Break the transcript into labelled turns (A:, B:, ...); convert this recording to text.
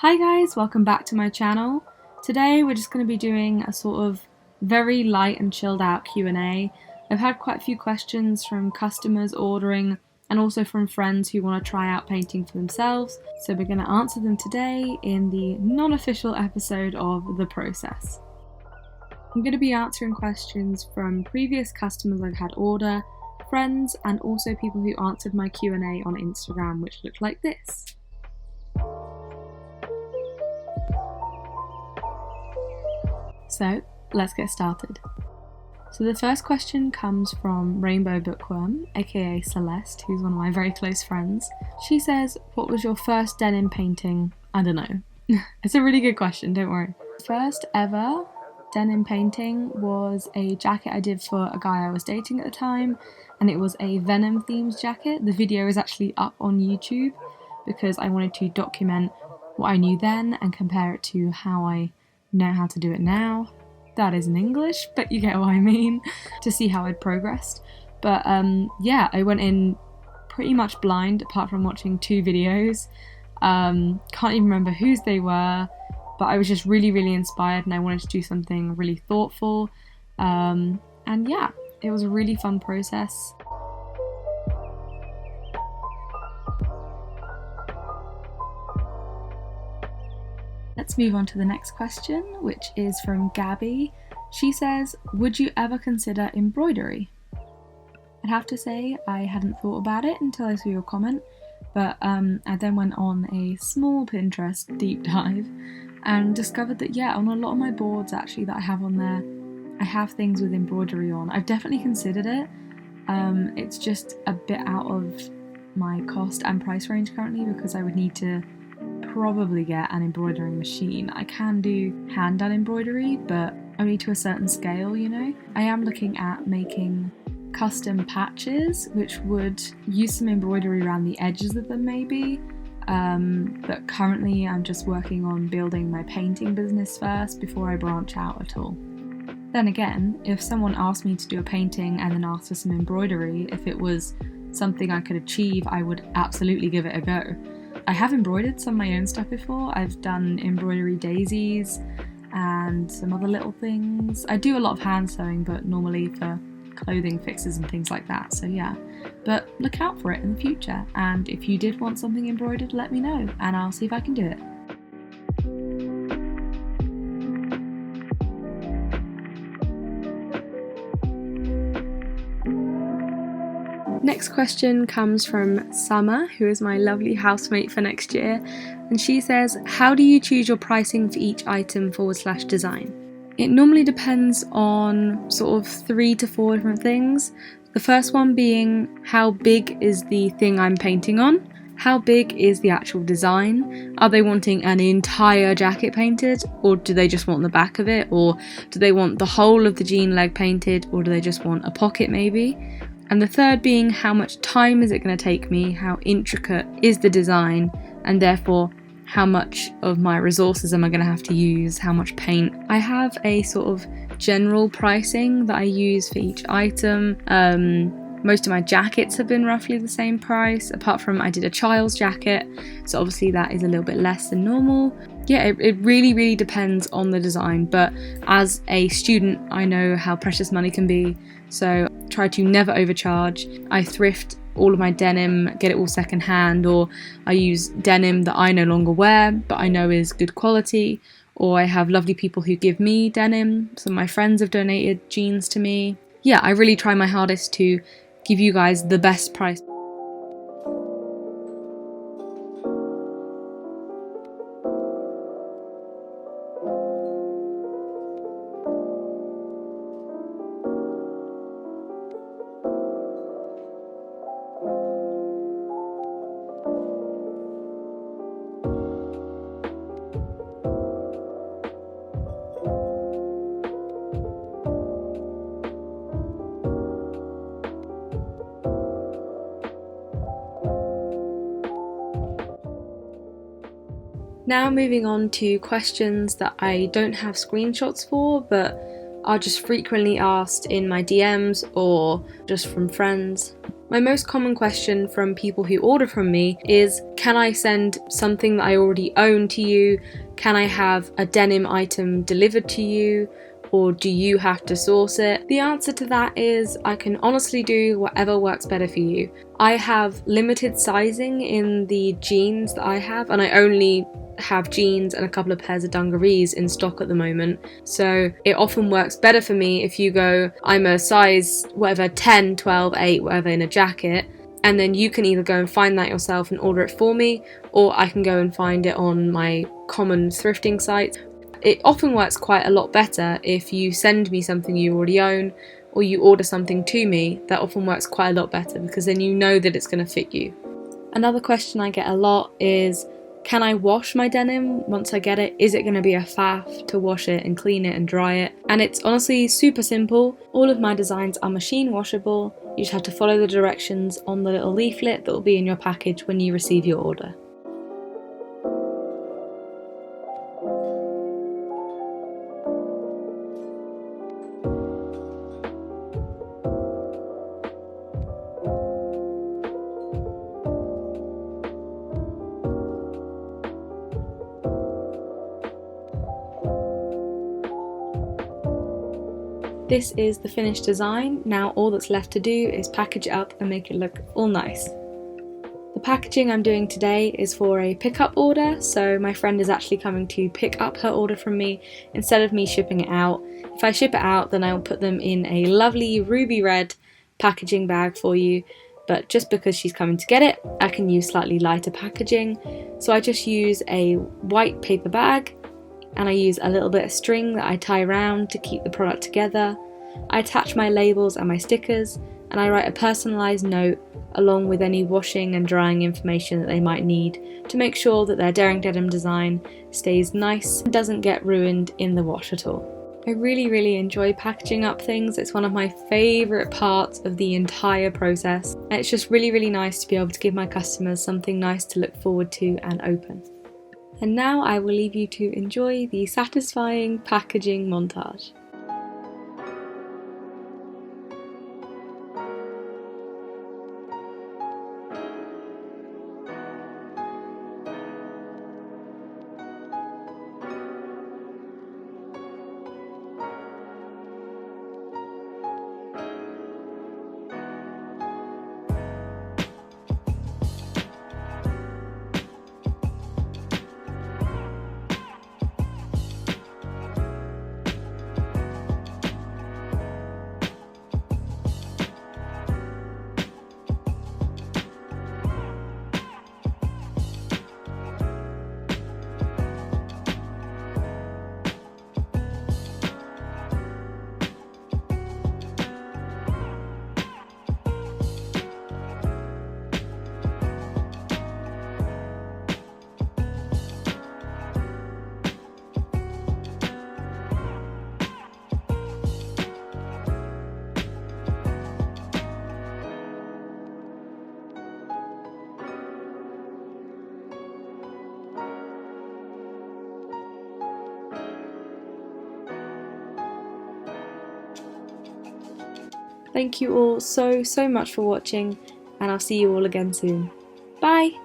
A: Hi guys, welcome back to my channel. Today we're just going to be doing a sort of very light and chilled out Q&A. I've had quite a few questions from customers ordering and also from friends who want to try out painting for themselves, so we're going to answer them today in the non-official episode of The Process. I'm going to be answering questions from previous customers I've had order, friends, and also people who answered my Q&A on Instagram, which looked like this. So let's get started. So the first question comes from Rainbow Bookworm, aka Celeste, who's one of my very close friends. She says, what was your first denim painting? I don't know. It's a really good question, don't worry. First ever denim painting was a jacket I did for a guy I was dating at the time, and it was a Venom themed jacket. The video is actually up on YouTube because I wanted to document what I knew then and compare it to how I know how to do it now. That is in English, but you get what I mean, to see how I'd progressed. But yeah, I went in pretty much blind apart from watching 2 videos. Can't even remember whose they were, but I was just really inspired and I wanted to do something really thoughtful. And yeah, it was a really fun process. Let's move on to the next question, which is from Gabby. She says, would you ever consider embroidery? I'd have to say I hadn't thought about it until I saw your comment, but I then went on a small Pinterest deep dive and discovered that yeah, on a lot of my boards actually that I have on there, I have things with embroidery on. I've definitely considered it. It's just a bit out of my cost and price range currently because I would need to probably get an embroidering machine. I can do hand-done embroidery, but only to a certain scale, you know. I am looking at making custom patches, which would use some embroidery around the edges of them maybe, but currently I'm just working on building my painting business first before I branch out at all. Then again, if someone asked me to do a painting and then asked for some embroidery, if it was something I could achieve, I would absolutely give it a go. I have embroidered some of my own stuff before. I've done embroidery daisies and some other little things. I do a lot of hand sewing, but normally for clothing fixes and things like that, so yeah. But look out for it in the future, and if you did want something embroidered, let me know and I'll see if I can do it. Next question comes from Summer, who is my lovely housemate for next year, and she says, how do you choose your pricing for each item / design? It normally depends on sort of 3 to 4 different things. The first one being, how big is the thing I'm painting on? How big is the actual design? Are they wanting an entire jacket painted, or do they just want the back of it, or do they want the whole of the jean leg painted, or do they just want a pocket maybe? And the third being, how much time is it going to take me? How intricate is the design? And therefore, how much of my resources am I going to have to use? How much paint? I have a sort of general pricing that I use for each item. Most of my jackets have been roughly the same price, apart from I did a child's jacket, so obviously that is a little bit less than normal. Yeah, it really depends on the design, but as a student, I know how precious money can be, so try to never overcharge. I thrift all of my denim, get it all secondhand, or I use denim that I no longer wear but I know is good quality, or I have lovely people who give me denim. Some of my friends have donated jeans to me. Yeah, I really try my hardest to give you guys the best price. Now moving on to questions that I don't have screenshots for, but are just frequently asked in my DMs or just from friends. My most common question from people who order from me is, can I send something that I already own to you? Can I have a denim item delivered to you? Or do you have to source it? The answer to that is I can honestly do whatever works better for you. I have limited sizing in the jeans that I have, and I only have jeans and a couple of pairs of dungarees in stock at the moment, so it often works better for me if you go, I'm a size whatever 10, 12, 8, whatever in a jacket, and then you can either go and find that yourself and order it for me, or I can go and find it on my common thrifting sites. It often works quite a lot better if you send me something you already own, or you order something to me. That often works quite a lot better because then you know that it's going to fit you. Another question I get a lot is, can I wash my denim once I get it? Is it going to be a faff to wash it and clean it and dry it? And it's honestly super simple. All of my designs are machine washable. You just have to follow the directions on the little leaflet that will be in your package when you receive your order. This is the finished design. Now all that's left to do is package it up and make it look all nice. The packaging I'm doing today is for a pickup order, so my friend is actually coming to pick up her order from me instead of me shipping it out. If I ship it out, then I'll put them in a lovely ruby red packaging bag for you, but just because she's coming to get it, I can use slightly lighter packaging. So I just use a white paper bag, and I use a little bit of string that I tie around to keep the product together. I attach my labels and my stickers, and I write a personalised note along with any washing and drying information that they might need to make sure that their Daring Denim design stays nice and doesn't get ruined in the wash at all. I really enjoy packaging up things. It's one of my favourite parts of the entire process, and it's just really nice to be able to give my customers something nice to look forward to and open. And now I will leave you to enjoy the satisfying packaging montage. Thank you all so much for watching, and I'll see you all again soon. Bye!